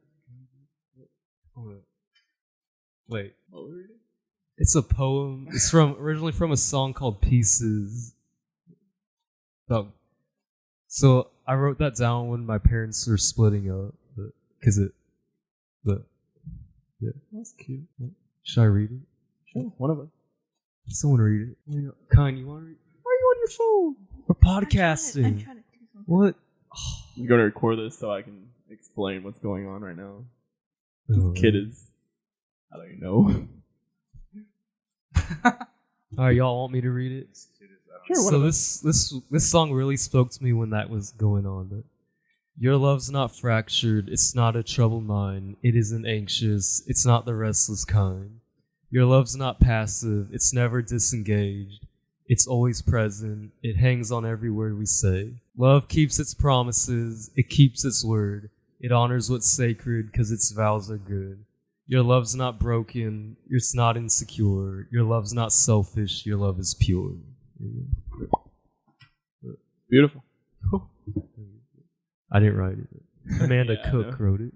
Wait. What were we reading? It's a poem. It's originally from a song called Pieces. So I wrote that down when my parents were splitting up, yeah, that's cute. Should I read it? Sure, one of us. Someone read it. Kine, you want to read? Why are you on your phone? We're podcasting. I'm trying to do something. What? I'm going to record this so I can explain what's going on right now. This kid is, I don't even know. All right, y'all want me to read it? Sure, So this song really spoke to me when that was going on. But your love's not fractured. It's not a troubled mind. It isn't anxious. It's not the restless kind. Your love's not passive. It's never disengaged. It's always present. It hangs on every word we say. Love keeps its promises. It keeps its word. It honors what's sacred because its vows are good. Your love's not broken. It's not insecure. Your love's not selfish. Your love is pure. Beautiful. I didn't write it. Amanda Cook wrote it.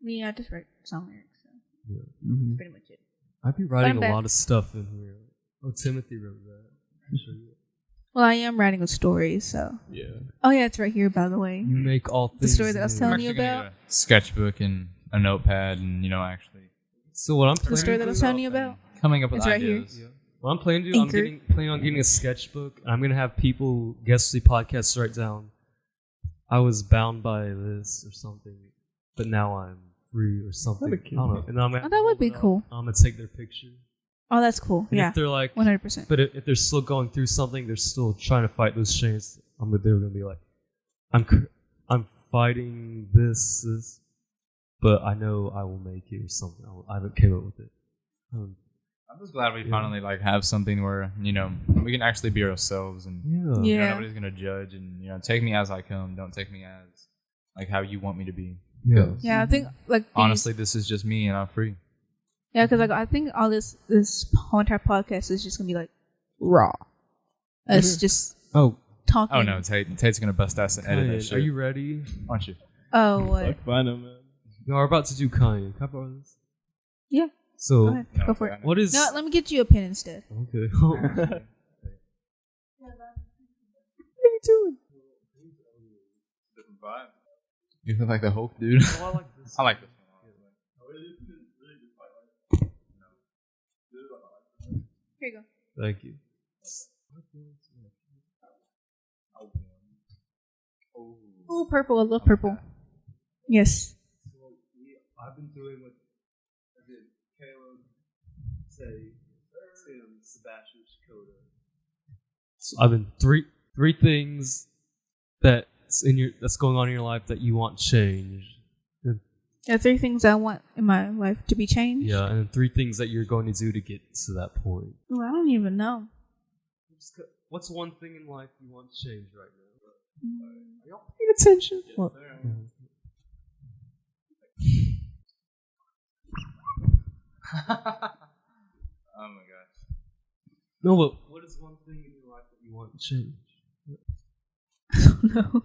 I just write song lyrics. So. Yeah. That's pretty much it. I'd be writing a lot of stuff in here. Oh, Timothy wrote that. Well, I am writing a story, so. Yeah. Oh, yeah, it's right here, by the way. You make all things. The story that I was new. telling you I'm actually gonna about. get a sketchbook and a notepad, and actually So what I'm The planning story to that I do- was telling you about. coming up with It's right here. ideas. Yeah. What I'm planning to do, Anchor. planning on getting a sketchbook. I'm gonna have people guest the podcast write down. I was bound by this or something, but now I'm free or something. I That'd be don't know. cute. And then I'm gonna Oh, that would be cool. I'm gonna take their picture. Oh, that's cool. And Yeah, if they're like, 100%. but if they're still going through something, they're still trying to fight those chains. They're gonna be like, I'm fighting this, but I know I will make it or something. I haven't came up with it. I'm just glad we finally have something where we can actually be ourselves, and Yeah. nobody's gonna judge, and take me as I come. Don't take me as how you want me to be. Yeah. Yeah, I think Honestly, this is just me, and I'm free. Yeah, because I think all this whole entire podcast is just gonna be raw. It's just Oh, talking. Oh no, Tate's gonna bust ass and edit that shit. are you ready? Aren't you? Oh, what? Fuck, I know, man. No, we're about to do Kanye. Can I borrow this? Yeah. So, Go ahead. Go for it. what is? No, let me get you a pen instead. Okay. What are you doing? Different vibe. You look like the Hulk, dude. I like this. I like this one. Here you go. Thank you. Ooh, purple. I love purple. Yes. I've been doing what I did. Caleb, say, Tim, Sebastian, Dakota. So I've been three things that's going on in your life that you want changed. There are 3 things I want in my life to be changed. Yeah, and 3 things that you're going to do to get to that point. Ooh, I don't even know. What's one thing in life you want to change right now? Are y'all paying attention? What? Oh my gosh. No, but what is one thing in your life that you want to change? I don't know.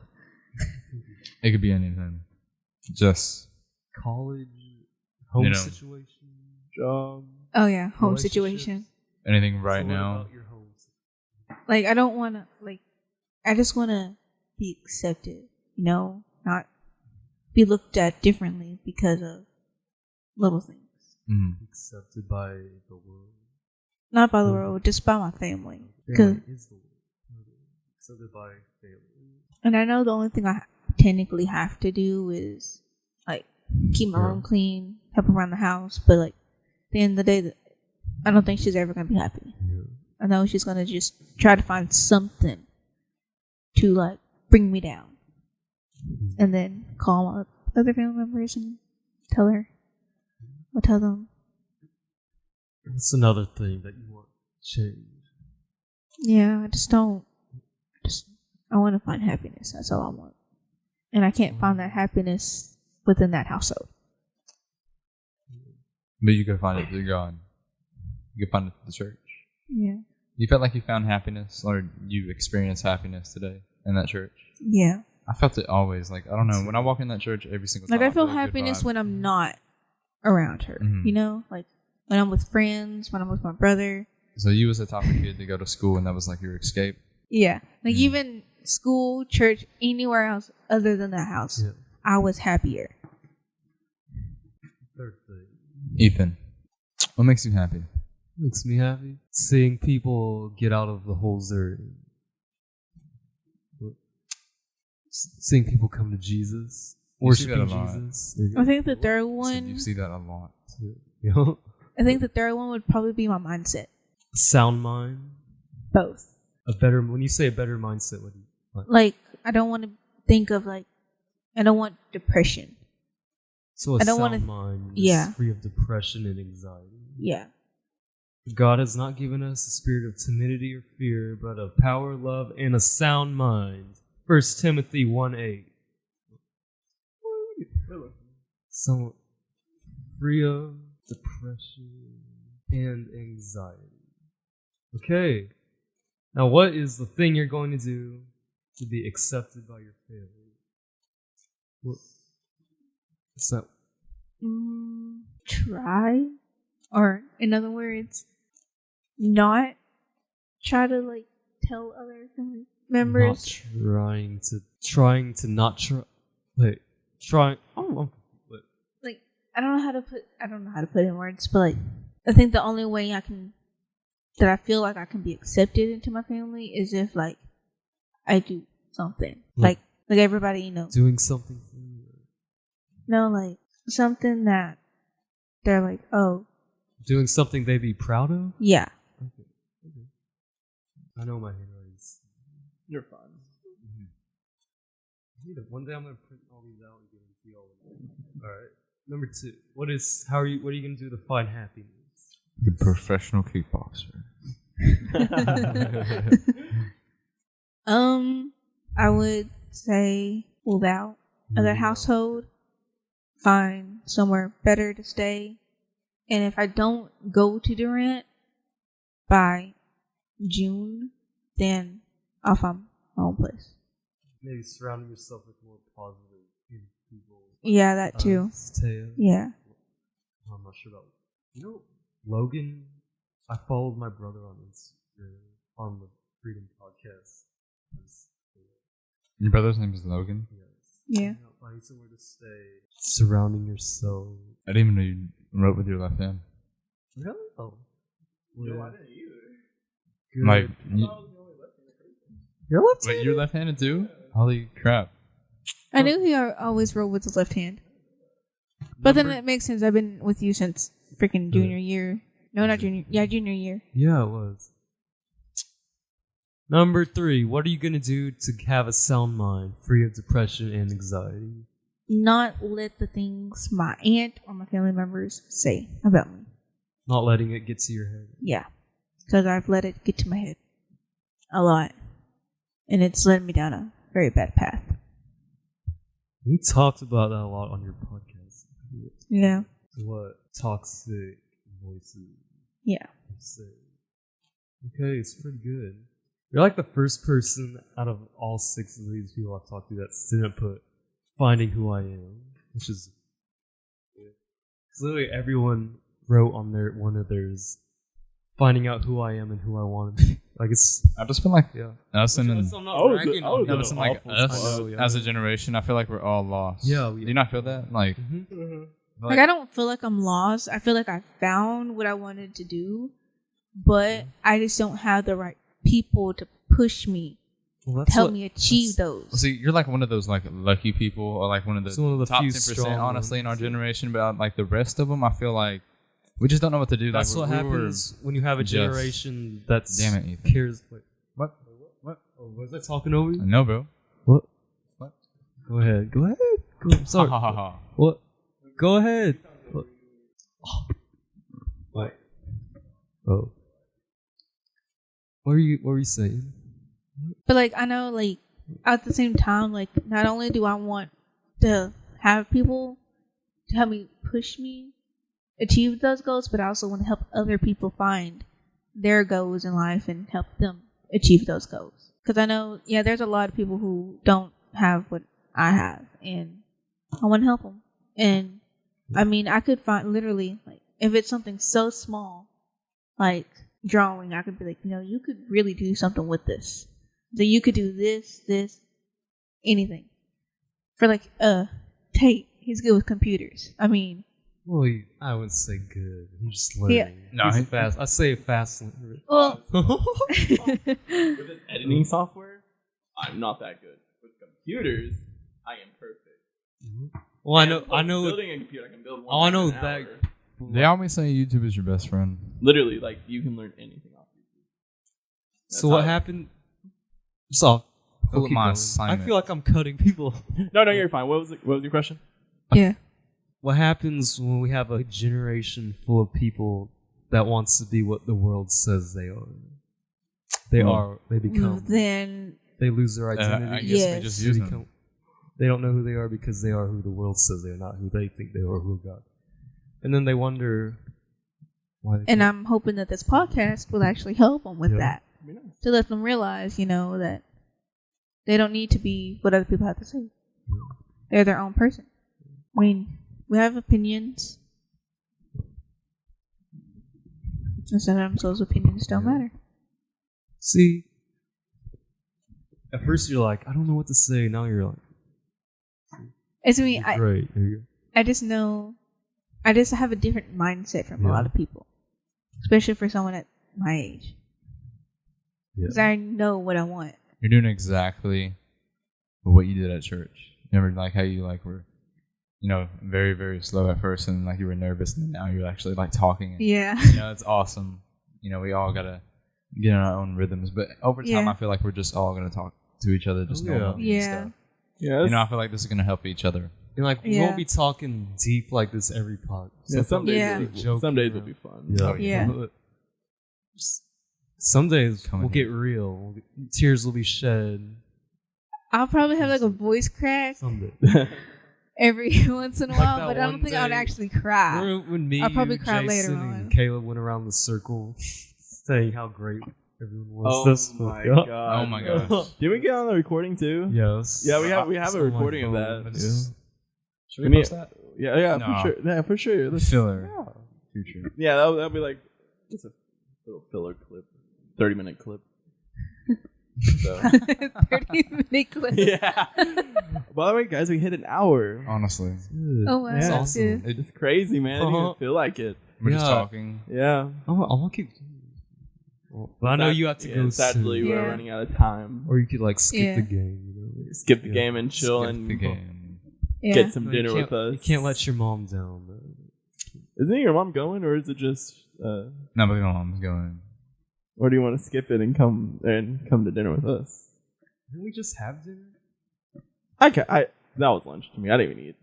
It could be anything. Just College, home know. situation, Job. Oh yeah, home relationships? situation. anything right So what now. about your home situation? I don't want to I just want to be accepted. Not be looked at differently because of little things. Mm. Accepted by the world. Not by the world, just by my family. Family is the world. Accepted by family. And I know the only thing I technically have to do is keep my room clean, help around the house. But at the end of the day, I don't think she's ever gonna be happy. Yeah. I know she's gonna just try to find something to bring me down, and then call my other family members and tell them. That's another thing that you want to change. Yeah, I want to find happiness. That's all I want, and I can't find that happiness within that household. But you could find it through God. You could find it through the church. Yeah. You felt like you found happiness, or you experienced happiness today in that church. Yeah. I felt it always. I don't know. When I walk in that church every single time, I feel a good happiness vibe. when I'm not around her. Mhm. When I'm with friends, when I'm with my brother. So you was the type of kid to go to school, and that was your escape. Yeah. Even school, church, anywhere else other than that house, Yeah. I was happier. Third thing. Ethan, what makes you happy? Makes me happy. Seeing people get out of the holes they're in. Seeing people come to Jesus. Worshiping that a lot. Jesus. I think the third So one. you see that a lot. You know? I think the third one would probably be my mindset. Sound mind. Both. When you say a better mindset, what do you Like, I don't want to think of I don't want depression. So a I don't sound wanna- mind is yeah. free of depression and anxiety. Yeah. God has not given us a spirit of timidity or fear, but of power, love, and a sound mind. 1 Timothy 1:8. So free of depression and anxiety. Okay. Now, what is the thing you're going to do to be accepted by your family? What's that? Try, or in other words, not try to tell other family members. Trying to not try. Wait, trying. Oh, wait. I don't know how to put it in words, but I think the only way that I feel like I can be accepted into my family is if I do something like everybody Doing something for you. No, something that they're oh. Doing something they'd be proud of? Yeah. Okay. I know my handwriting's. You're fine. One day I'm gonna print all these out and give them to you all. Alright. Number 2. What are you gonna do to find happiness? The professional kickboxer. I would say move out of that household, find somewhere better to stay, and if I don't go to Durant by June, then I'll find my own place. Maybe surrounding yourself with more positive people. Yeah, that too. Tate. Yeah. I'm not sure about. Logan. I followed my brother on Instagram on the Freedom Podcast. Your brother's name is Logan? Yes. Yeah. Finding somewhere to stay. Surrounding yourself. I didn't even know you wrote with your left hand. Really? Oh. No, I didn't either. Good. You're left-handed? Wait, you're left-handed too? Holy crap. I knew he always wrote with his left hand. But then it makes sense. I've been with you since freaking junior year. No, not junior. Yeah, junior year. Yeah, it was. Number 3. What are you going to do to have a sound mind, free of depression and anxiety? Not let the things my aunt or my family members say about me. Not letting it get to your head. Yeah. Because I've let it get to my head. A lot. And it's led me down a very bad path. We talked about that a lot on your podcast. Yeah. What toxic voices Yeah. say. Okay, it's pretty good. You're like the first person out of all 6 of these people I've talked to that didn't put finding who I am, which is good. 'Cause literally everyone wrote on one of theirs finding out who I am and who I want to be. It's I just feel like yeah. us and I'm not bragging on no, you. listen, like awful us spot. I know, yeah. as a generation, I feel like we're all lost. Yeah, do you not feel that? Like, Like, I don't feel like I'm lost. I feel like I found what I wanted to do, but I just don't have the right people to push me, help me achieve those. see, you're like one of those like lucky people, or like one of the top few 10%, strong honestly, in our ones. generation. But like the rest of them, I feel like we just don't know what to do. That's like, what we were happens when you have a just- generation that's Damn it, Ethan. cares. Wait, what? Oh, was I talking over you? No, bro. What? What? Go ahead. Go. Sorry. Ha ha ha. What? Go ahead. What? Oh. What? Oh. What were you saying? But I know at the same time, not only do I want to have people to help me push me achieve those goals, but I also want to help other people find their goals in life and help them achieve those goals. Because I know, there's a lot of people who don't have what I have, and I want to help them. And I mean, I could find literally, if it's something so small, like drawing, I could be you could really do something with this. So you could do this, anything. For Tate, he's good with computers. I mean, Well, I wouldn't say good. I'm just learning. Yeah. No, He's he- fast. I say fast learner. well, With this editing software, I'm not that good. With computers, I am perfect. Well, I know. Building a computer, I can build one. Oh, I know in an that. hour. They always say YouTube is your best friend. Literally, like you can learn anything off YouTube. So what happened? So Pull up my assignment. I feel like I'm cutting people. No, you're fine. What was your question? Yeah. What happens when we have a generation full of people that wants to be what the world says they are? They become. Then They lose their identity. I guess they just use them. They don't know who they are because they are who the world says they are, not who they think they are, who God. And then they wonder why. And I'm hoping that this podcast will actually help them with Yeah. that. To let them realize, that they don't need to be what other people have to say. They're their own person. I mean, we have opinions. And sometimes those opinions don't matter. See, at first you're like, I don't know what to say. Now you're like, It's me. great. There you go. I just know. I just have a different mindset from a Yeah. lot of people, especially for someone at my age. Because I know what I want. You're doing exactly what you did at church. Remember, like how you were, very, very slow at first, and like you were nervous, and now you're actually like talking. And, Yeah. It's awesome. We all gotta get in our own rhythms, but over time, I feel like we're just all gonna talk to each other, just normally and stuff. Yeah. I feel like this is gonna help each other. And we won't be talking deep like this every pod. Yeah, some days, Yeah. some days will be fun. Yeah. But some days we'll get real. Tears will be shed. I'll probably have like a voice crack Someday. every once in a Like while, that but I don't one think I would day- actually cry. Remember when me, I'll probably you, cry Jason, later on. and Caleb went around the circle saying how great everyone was. Oh That's my what- god! Oh my gosh. Did we get on the recording too? Yes. Yeah, we have a on my recording of phone. that. It's- Should we we post post that? Yeah, No. for sure. Yeah, for sure. Let's, Filler. Yeah, Future. yeah that'll be like just a little filler clip, 30-minute clip. So 30-minute clip. yeah. By the way, guys, we hit an hour. Honestly, Oh wow, Yeah. that's awesome. good. It's crazy, man. I didn't even feel like it. we're just Yeah. talking. Yeah. I want to keep. But I know you have to go Sadly, soon. we're Yeah. running out of time. Or you could skip Yeah. the game. Skip the Yeah. game and chill Skip and the game. Yeah. get some No, dinner you with can't- us. You can't let your mom down. Though. Isn't your mom going, or is it just? No, but my mom's going. Or do you want to skip it and come to dinner with us? Didn't we just have dinner? That was lunch to me. I didn't even eat.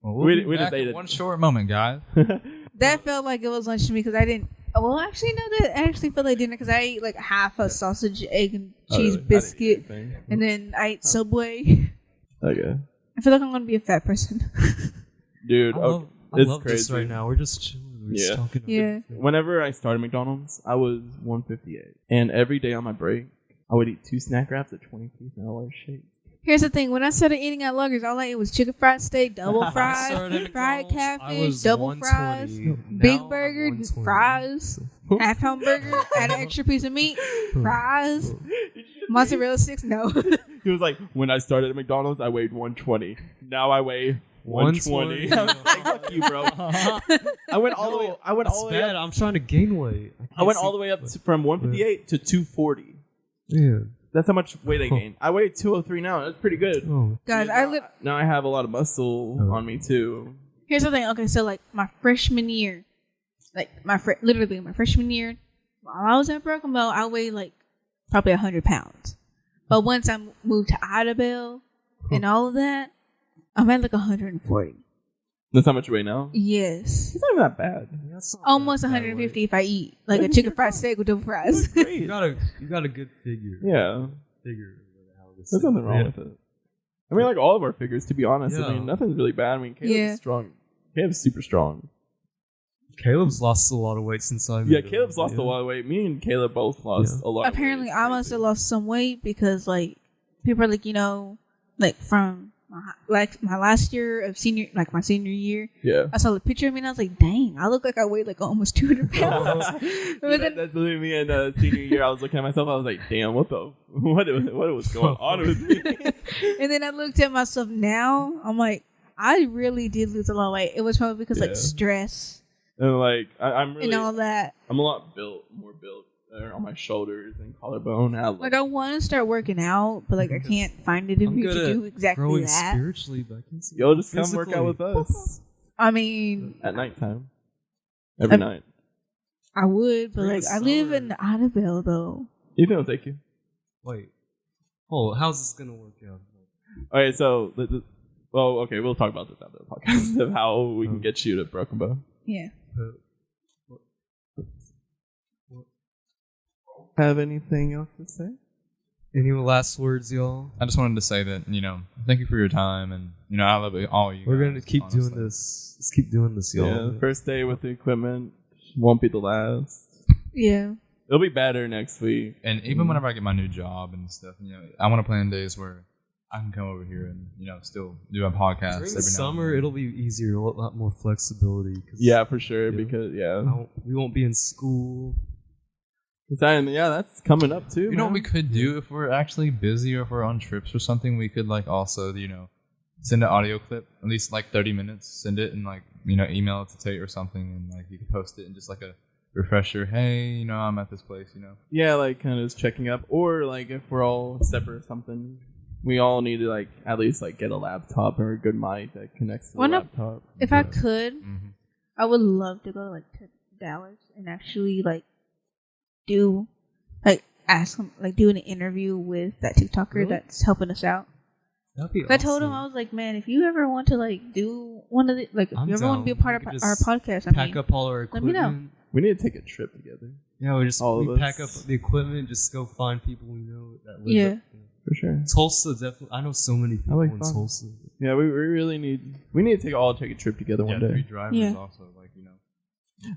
Well, We just ate it. One short moment, guys. That felt like it was lunch to me because I didn't. Well, actually, no, that actually felt like dinner because I ate like half a sausage, egg, and Oh, cheese really? I didn't eat biscuit, anything. and then I ate Subway. Okay, I feel like I'm gonna be a fat person. dude. I it's love this crazy right now. We're just chilling. We're just Yeah. talking. Yeah. Whenever I started McDonald's, I was 158, and every day on my break, I would eat 2 snack wraps at 20 piece an hour shake. Here's the thing: when I started eating at Luggers, all I ate was chicken fried steak, double I fries, started at fried McDonald's, I catfish, was double fries, 120. big Now I'm burger, 120. fries, half hamburger, add an extra piece of meat, fries, mozzarella sticks. No, He was like, when I started at McDonald's, I weighed 120. Now I weigh 120. I was like, fuck you, bro. I went all the way. I went That's all the way bad. up. I'm trying to gain weight. I went all the way up from 158 to 240. Yeah. That's how much weight I gained. I weigh 203 now. That's pretty good. Oh. guys, Now I have a lot of muscle on me too. Here's the thing. Okay, so like my freshman year, literally my freshman year, while I was at Broken Bow, I weighed like probably 100 pounds. But once I moved to Idabel and all of that, I'm at like 140. That's how much you weigh now. Yes, It's not even that bad. almost 150 if I eat like a chicken fried steak with double fries. You got a good figure. Yeah, Figure. there's nothing wrong with it. I mean, like all of our figures, to be honest. Yeah. I mean, nothing's really bad. I mean, Caleb's Yeah. strong. Caleb's super strong. Caleb's lost a lot of weight since I. Yeah, Caleb's lost a lot of weight. Me and Caleb both lost a lot. Apparently, of weight. I must have lost some weight because like people are like like from my last year of my senior year. Yeah. I saw the picture of me and I was like, dang, I look like I weighed like almost 200 pounds. But then, That's literally me in senior year. I was looking at myself. I was like, "Damn, what was going on with me?" and then I looked at myself now. I'm like, I really did lose a lot of weight. It was probably because Yeah. like stress And like, I'm really, and all that. I'm a lot more built on my shoulders and collarbone. Like I want to start working out, but like I can't find it in I'm me good to at do exactly growing that. spiritually, but I can see Yo, just come work out with physically. us I mean, at nighttime. Every night. I would, but During like the I live summer. in Idaville though. Ethan will take you. Wait. Oh, how's this gonna work out? All right, so well, okay, we'll talk about this after the podcast of how we can get you to Broken Bow. Yeah. Have anything else to say? Any last words, y'all? I just wanted to say that, thank you for your time, and, I love all you We're guys, gonna keep honestly. doing this. Let's keep doing this, y'all. Yeah, the first day with the equipment won't be the last. Yeah. It'll be better next week. And even whenever I get my new job and stuff, I want to plan days where I can come over here and, still do a podcast. During every the now summer, and then. it'll be easier, a lot more flexibility. Yeah, for sure. Yeah. Because we won't be in school. That's coming up too. You know what we could do if we're actually busy or if we're on trips or something? We could also, send an audio clip, at least 30 minutes, send it and email it to Tate or something, and you could post it and just a refresher. Hey, I'm at this place, Yeah, kind of just checking up, or if we're all separate or something, we all need to at least get a laptop or a good mic that connects to the laptop. If I could, Mm-hmm. I would love to go to Dallas and actually do ask him do an interview with that TikToker that's helping us out. That'd be I told him, I was like, man, if you ever want to do one of the if I'm you ever want to be a down. part We of could our just podcast, Pack up all our let me equipment. know. We need to take a trip together. Yeah, we of pack up us. the equipment, just go find people we know that live Yeah. up, For sure. Tulsa, definitely. I know so many people like in fun. Tulsa. Yeah, we really need to take a trip together one 3 day. drivers Yeah. also,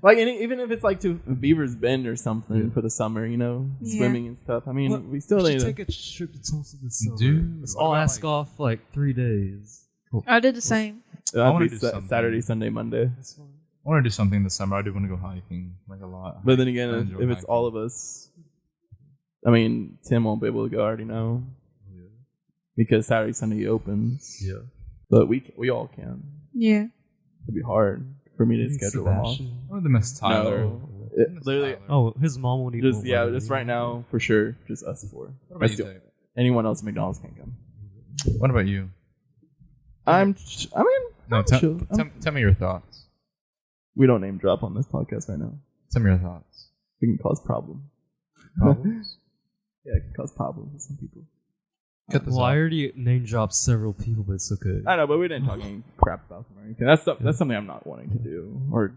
Even if it's to Beaver's Bend or something for the summer, Yeah. swimming and stuff. I mean, What- we still we need should to. take a trip to Tulsa this summer. Dude, Let's what all about, ask off 3 days. I did the same. I wanna Be do something. Saturday, Sunday, Monday. That's fine. I want to do something this summer. I do want to go hiking, a lot. But then I again, enjoy if it's hiking. all of us, I mean, Tim won't be able to go. I already know because Saturday, Sunday opens. Yeah. But we all can. Yeah. It'd be hard for me to Maybe schedule them off. Sebastian. Or the Miss Tyler. No. Literally, Oh, his mom won't even. just right now for sure, just us four. What about you, Still- Tate? anyone else at McDonald's can come. What about you? I'm No, chill. tell me your thoughts. We don't name drop on this podcast right now. Tell me your thoughts. We can cause problems. Problems? Yeah, it can cause problems with some people. Cut this Well, I out. already name dropped several people, but it's okay. I know, but we didn't talk any crap about them or anything. That's something I'm not wanting to do or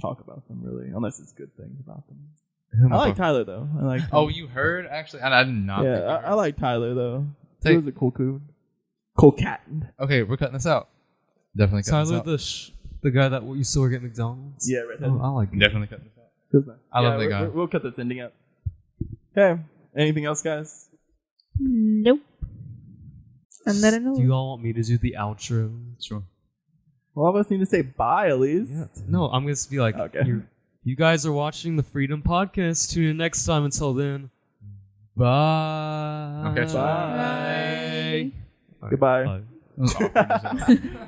talk about them really, unless it's good things about them. I like Tyler though. I like. Oh, you heard? Actually, I did not. think you yeah, heard. I like Tyler though. Take- He was a cool dude. Cool cat. Okay, we're cutting this out. Definitely cutting Tyler, this out. the guy that used to work at McDonald's. Yeah, redhead. Oh, I like him. Definitely cutting this out. He was nice. I love Yeah, that guy. We'll cut this ending up. Okay. Anything else, guys? Nope. And then I know. Do you all want me to do the outro? Sure. All of us need to say bye at least. No, I'm going to be like, Okay. you guys are watching the Freedom Podcast. Tune in next time. Until then, bye. Okay, so- Bye. All right, Goodbye. bye. That was awkward as hell.